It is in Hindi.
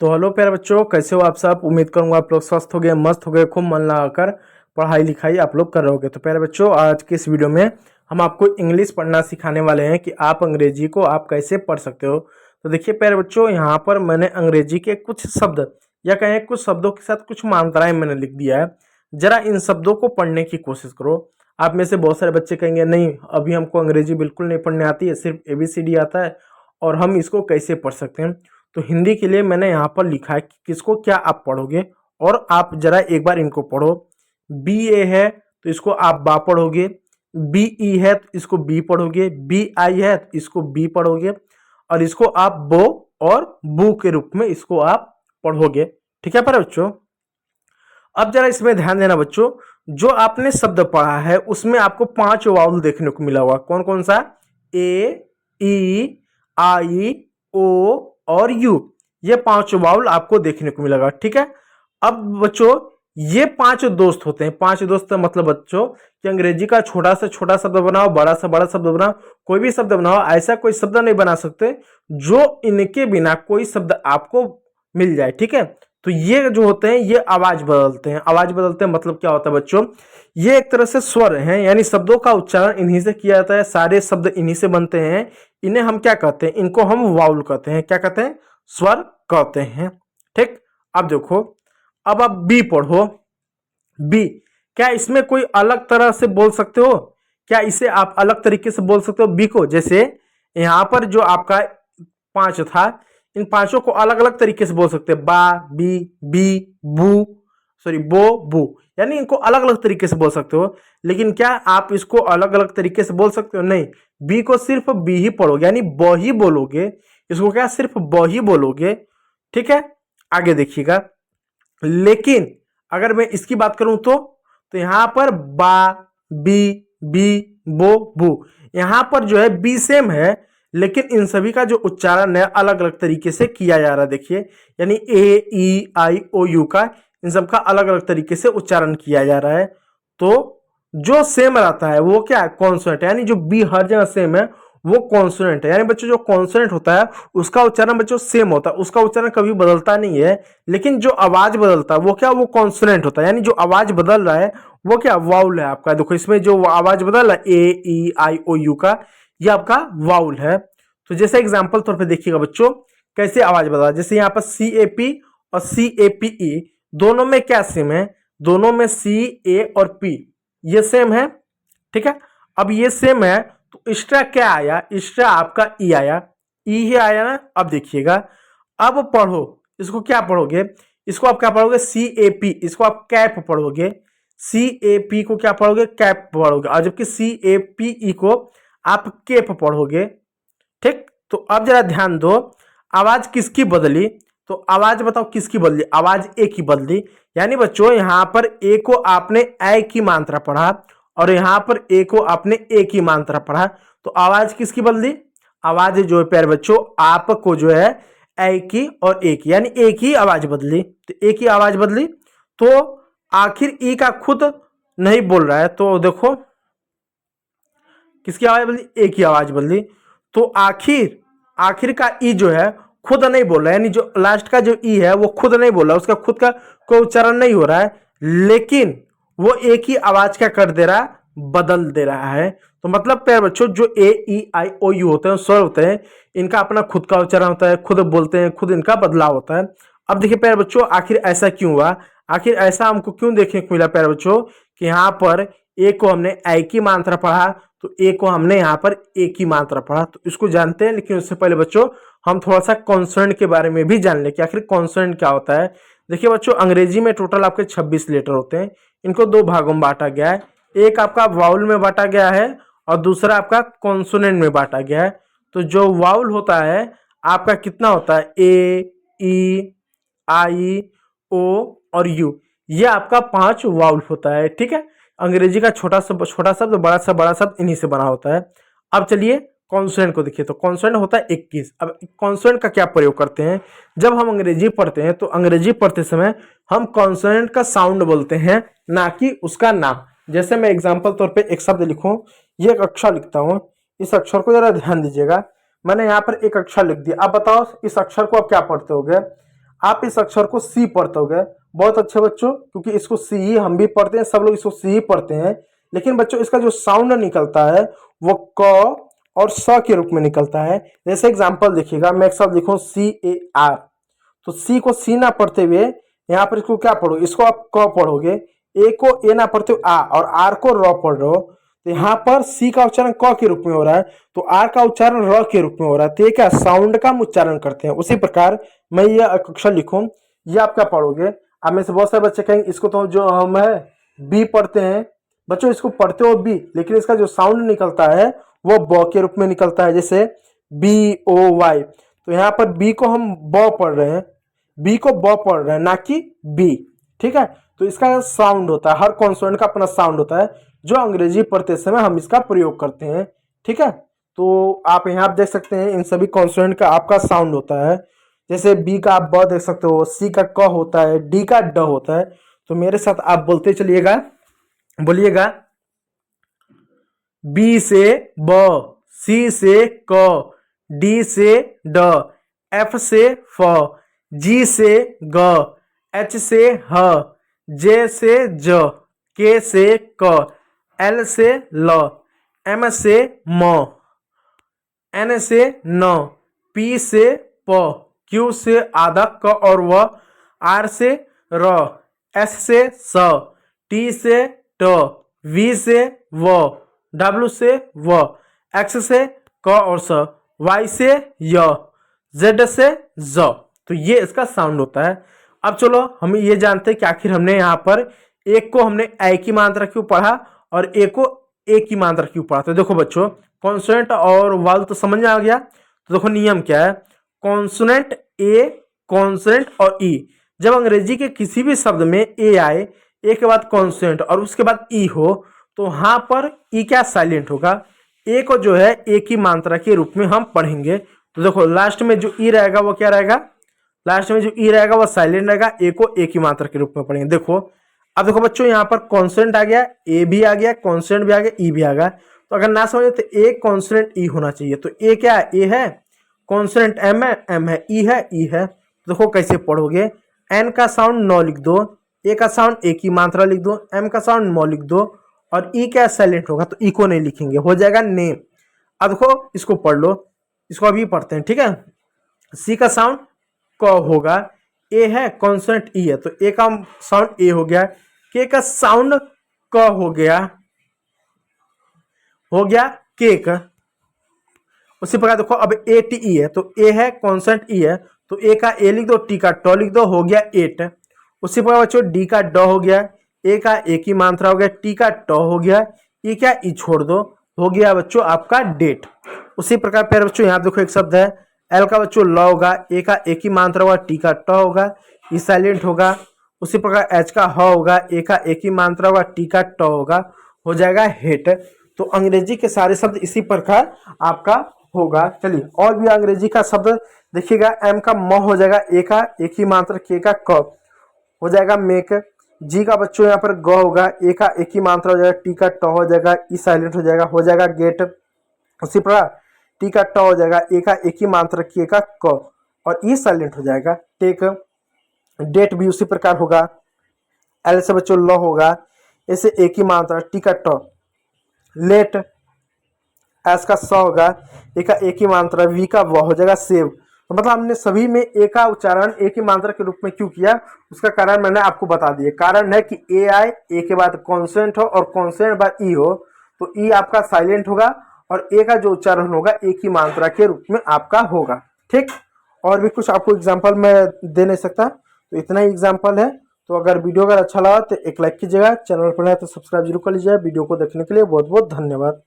तो हेलो प्यारे बच्चों, कैसे हो आप सब। उम्मीद करूंगा आप लोग स्वस्थ हो गए, मस्त हो गए, खूब मन लगाकर पढ़ाई लिखाई आप लोग कर रहे होगे। तो प्यारे बच्चों, आज के इस वीडियो में हम आपको इंग्लिश पढ़ना सिखाने वाले हैं कि आप अंग्रेजी को आप कैसे पढ़ सकते हो। तो देखिए प्यारे बच्चों, यहाँ पर मैंने अंग्रेजी के कुछ शब्द या कहें कुछ शब्दों के साथ कुछ मात्राएं मैंने लिख दिया है। जरा इन शब्दों को पढ़ने की कोशिश करो। आप में से बहुत सारे बच्चे कहेंगे नहीं, अभी हमको अंग्रेजी बिल्कुल नहीं पढ़ने आती है, सिर्फ ABCD आता है और हम इसको कैसे पढ़ सकते हैं। तो हिंदी के लिए मैंने यहाँ पर लिखा है कि किसको क्या आप पढ़ोगे, और आप जरा एक बार इनको पढ़ो। BA है तो इसको आप बा पढ़ोगे, BE है तो इसको बी पढ़ोगे, BI है तो इसको बी पढ़ोगे, और इसको आप बो और बू के रूप में इसको आप पढ़ोगे। ठीक है पर बच्चों, अब जरा इसमें ध्यान देना बच्चों, जो आपने शब्द पढ़ा है उसमें आपको 5 वाउल देखने को मिला हुआ। कौन कौन सा? A, E, I, O और यू, ये 5 वाउल आपको देखने को मिलेगा। ठीक है, अब बच्चों ये 5 दोस्त होते हैं। 5 दोस्त का मतलब बच्चों कि अंग्रेजी का छोटा से छोटा शब्द बनाओ, बड़ा से बड़ा शब्द बनाओ, कोई भी शब्द बनाओ, ऐसा कोई शब्द नहीं बना सकते जो इनके बिना कोई शब्द आपको मिल जाए। ठीक है, तो ये जो होते हैं ये आवाज बदलते हैं। आवाज बदलते हैं मतलब क्या होता है बच्चों, ये एक तरह से स्वर हैं, यानी शब्दों का उच्चारण इन्हीं से किया जाता है, सारे शब्द इन्हीं से बनते हैं। इन्हें हम क्या कहते हैं? इनको हम वाउल कहते हैं। क्या कहते हैं? स्वर कहते हैं। ठीक, अब देखो, अब आप बी पढ़ो। बी, क्या इसमें कोई अलग तरह से बोल सकते हो? क्या इसे आप अलग तरीके से बोल सकते हो बी को? जैसे यहां पर जो आपका 5 था, इन पांचों को अलग अलग तरीके से बोल सकते हैं। बा, बी, बू, सॉरी बो, बू, यानी इनको अलग अलग तरीके से बोल सकते हो। लेकिन क्या आप इसको अलग अलग तरीके से बोल सकते हो? नहीं, बी को सिर्फ बी ही पढ़ोगे, यानी ब ही बोलोगे। इसको क्या सिर्फ ब ही बोलोगे। ठीक है, आगे देखिएगा। लेकिन अगर मैं इसकी बात करूं तो यहां पर बा, बी, बो, बू, यहां पर जो है बी सेम है, लेकिन इन सभी का जो उच्चारण है अलग अलग तरीके से किया जा रहा है। देखिए, यानी A, E, I, O, U का इन सब का अलग अलग तरीके से उच्चारण किया जा रहा है। तो जो सेम रहता है वो क्या है? कॉन्सोनेंट, यानी जो बी हर जगह सेम है वो कॉन्सोनेंट है। यानी बच्चों जो कॉन्सोनेंट होता है उसका उच्चारण बच्चों सेम होता है, उसका उच्चारण कभी बदलता नहीं है। लेकिन जो आवाज बदलता है वो क्या? वो कॉन्सोनेंट होता है। यानी जो आवाज बदल रहा है वो क्या? वाउल है आपका। देखो इसमें जो आवाज बदल रहा है A, E, I, O, U का, ये आपका वाउल है। तो जैसे एग्जाम्पल तौर पे देखिएगा बच्चों कैसे आवाज बदला। जैसे यहाँ पर CAP और CAPE दोनों में क्या सेम है? दोनों में C, A और P ये सेम है। ठीक है, अब ये सेम है तो एक्स्ट्रा क्या आया? एक्स्ट्रा आपका ई आया, ई ही आया ना। अब देखिएगा, अब पढ़ो, इसको क्या पढ़ोगे? इसको आप क्या पढ़ोगे? CAP, इसको आप कैप पढ़ोगे। CAP को क्या पढ़ोगे? कैप पढ़ोगे, और जबकि CAPE को आप केप पढ़ोगे। ठीक, तो अब जरा ध्यान दो, आवाज किसकी बदली? तो आवाज बताओ किसकी बदली? आवाज ए की बदली। यानी बच्चों यहां पर ए को आपने ए की मात्रा पढ़ा और यहां पर ए को आपने ए की मात्रा पढ़ा, तो आवाज किसकी बदली? आवाज जो है प्यारे बच्चों आपको जो है ए की और ए की, यानी ए की आवाज बदली। तो ए की आवाज बदली, तो आखिर ई का खुद नहीं बोल रहा है, तो देखो किसकी आवाज बदली? ए की आवाज बदली। तो आखिर का ई जो है खुद नहीं बोल रहा है, यानी जो लास्ट का जो ई है वो खुद नहीं बोल रहा है, उसका खुद का कोई उच्चारण नहीं हो रहा है, लेकिन वो एक ही आवाज क्या कर दे रहा है? बदल दे रहा है। तो मतलब प्यारे बच्चों जो A, E, I, O, U होते हैं, स्वर होते हैं, इनका अपना खुद का उच्चारण होता है, खुद बोलते हैं, खुद इनका बदलाव होता है। अब देखिए प्यारे बच्चों आखिर ऐसा क्यों हुआ? आखिर ऐसा हमको क्यों देखने को मिला प्यारे बच्चों कि यहाँ पर ए को हमने आई की मात्रा पढ़ा, तो ए को हमने यहाँ पर ए की मात्रा पढ़ा, तो इसको जानते हैं। लेकिन उससे पहले बच्चों हम थोड़ा सा कॉन्सोनेंट के बारे में भी जान लें कि आखिर कॉन्सोनेंट क्या होता है। देखिए बच्चों, अंग्रेजी में टोटल आपके 26 लेटर होते हैं। इनको 2 भागों में बांटा गया है, एक आपका वाउल में बांटा गया है और दूसरा आपका कॉन्सोनेंट में बांटा गया है। तो जो वाउल होता है आपका कितना होता है? A, E, I, O और U, ये आपका 5 वाउल होता है। ठीक है, अंग्रेजी का छोटा शब्द बड़ा शब्द इन्हीं से बना होता है। अब चलिए कॉन्सोनेंट को देखिए। तो कॉन्सोनेंट होता है 21। अब कॉन्सोनेंट का क्या प्रयोग करते हैं? जब हम अंग्रेजी पढ़ते हैं तो अंग्रेजी पढ़ते समय हम कॉन्सोनेंट का साउंड बोलते हैं, ना कि उसका नाम। जैसे मैं एग्जाम्पल तौर पे एक शब्द लिखूं, ये एक अक्षर लिखता हूं, इस अक्षर को जरा ध्यान दीजिएगा। मैंने यहाँ पर एक अक्षर लिख दिया। अब बताओ इस अक्षर को आप क्या पढ़ते होगे? आप इस अक्षर को सी पढ़ते होगे। बहुत अच्छे बच्चों, क्योंकि इसको सी ही हम भी पढ़ते हैं, सब लोग इसको सी ही पढ़ते हैं। लेकिन बच्चों इसका जो साउंड निकलता है वो क और स के रूप में निकलता है। जैसे एग्जांपल देखिएगा, मैं एक शब्द लिखूं CAR, तो सी को सी ना पढ़ते हुए यहाँ पर इसको क्या पढ़ो, इसको आप क पढ़ोगे, ए को ए ना पढ़ते हुए आ, और आर को र पढ़ रहे हो, तो यहाँ पर सी का उच्चारण क के रूप में हो रहा है, तो आर का उच्चारण र के रूप में हो रहा है। तो ये क्या साउंड का हम उच्चारण करते हैं। उसी प्रकार मैं ये अक्षर लिखूं, ये आप क्या पढ़ोगे। आप में से बहुत सारे बच्चे कहेंगे इसको तो जो हम है बी पढ़ते हैं। बच्चों इसको पढ़ते हो बी, लेकिन इसका जो साउंड निकलता है वो ब के रूप में निकलता है, जैसे BOY। तो यहाँ पर बी को हम ब पढ़ रहे हैं, बी को ब पढ़ रहे हैं, ना कि बी। ठीक है, तो इसका साउंड होता है, हर कॉन्सोनेंट का अपना साउंड होता है, जो अंग्रेजी पढ़ते समय हम इसका प्रयोग करते हैं। ठीक है, तो आप यहाँ देख सकते हैं इन सभी कॉन्सोनेंट का आपका साउंड होता है। जैसे बी का आप ब देख सकते हो, सी का क होता है, डी का ड होता है। तो मेरे साथ आप बोलते चलिएगा, बोलिएगा बी से ब, सी से क, डी से ड, एफ से फ, जी से ग, एच से ह, जे से ज, के से क, एल से ल, एम से म, एन से न, पी से प, क्यू से आधा क और व, आर से र, एस से स, टी से ट, वी से व, डब्ल्यू से व, एक्स से क और स, वाई से य, जेड से ज। तो ये इसका साउंड होता है। अब चलो हम ये जानते हैं कि आखिर हमने यहाँ पर एक को हमने ए की मात्रा क्यों पढ़ा और एक को ए की मात्रा क्यों पढ़ा। तो देखो बच्चों, कॉन्सोनेंट और वावल तो समझ में आ गया। तो देखो नियम क्या है, कॉन्सोनेंट ए, कॉन्सोनेंट और ई। जब अंग्रेजी के किसी भी शब्द में ए आए, ए के बाद कॉन्सोनेंट और उसके बाद ई हो, तो वहां पर ई क्या साइलेंट होगा। ए को जो है ए की मात्रा के रूप में हम पढ़ेंगे। तो देखो लास्ट में जो ई रहेगा वो क्या रहेगा, लास्ट में जो ई रहेगा वो साइलेंट रहेगा। ए को ए की मात्रा के रूप में पढ़ेंगे। देखो अब देखो बच्चों, यहाँ पर कॉन्सोनेंट आ गया, ए भी आ गया, कॉन्सोनेंट भी आ गया, ई भी आ गया। तो अगर ना समझे तो ए कॉन्सोनेंट ई होना चाहिए। तो ए क्या है, ए है, कॉन्सोनेंट एम है, एम है, ई है, ई है। तो देखो कैसे पढ़ोगे, एन का साउंड नौ लिख दो, ए का साउंड ए की मात्रा लिख दो, एम का साउंड मौ लिख दो, और ई क्या साइलेंट होगा तो ई को नहीं लिखेंगे, हो जाएगा ने। अब देखो इसको पढ़ लो, इसको अभी पढ़ते हैं। ठीक है, सी का साउंड क होगा, ए है, कॉन्सोनेंट ई है, तो ए का साउंड ए हो गया, के का साउंड क हो गया केक। उसी प्रकार देखो अब ए टी ई है, तो ए है, कॉन्सोनेंट ई है, तो ए का ए लिख दो, टी का ट लिख दो, हो गया एट। उसी प्रकार बच्चों डी का ड हो गया, ए का ए की मात्रा हो गया, टी का ट हो गया, ई क्या ई छोड़ दो, हो गया बच्चों आपका डेट। उसी प्रकार फिर बच्चों यहाँ देखो एक शब्द है, एल का बच्चों ल होगा, ए का ए की मात्रा होगा, टी का ट होगा, ई साइलेंट होगा। उसी प्रकार एच का ह होगा, ए का ए की मात्रा होगा, टी का ट होगा, हो जाएगा हेट। तो अंग्रेजी के सारे शब्द इसी प्रकार आपका होगा। चलिए और भी अंग्रेजी का शब्द देखिएगा, एम का म हो जाएगा, ए का ए की मात्रा, के का क हो जाएगा मेक। जी का बच्चों यहाँ पर ग होगा, ए का ए की मात्रा हो जाएगा, टी का ट हो जाएगा, ई साइलेंट हो जाएगा गेट। उसी प्रकार टी का ट हो जाएगा, ए का ए की मात्रा, के का क और ई साइलेंट हो जाएगा टेक। डेट भी उसी प्रकार होगा, एल से बच्चों ल होगा, ऐसे ए की मात्रा, टी का ट, लेट, एस का स होगा, ए का ए की मात्रा, वी का व हो जाएगा सेव। तो मतलब हमने सभी में ए का उच्चारण ए की मात्रा के रूप में क्यों किया, उसका कारण मैंने आपको बता दिया। कारण है कि ए आए, ए के बाद कॉन्सोनेंट हो और कॉन्सोनेंट बाद ई हो, तो ई आपका साइलेंट होगा और ए का जो उच्चारण होगा ए की मात्रा के रूप में आपका होगा। ठीक, और भी कुछ आपको एग्जाम्पल मैं दे नहीं सकता, तो इतना ही एग्जाम्पल है। तो अगर वीडियो अगर अच्छा लगा तो एक लाइक कीजिएगा, चैनल पर है तो सब्सक्राइब जरूर कर लीजिएगा। वीडियो को देखने के लिए बहुत बहुत धन्यवाद।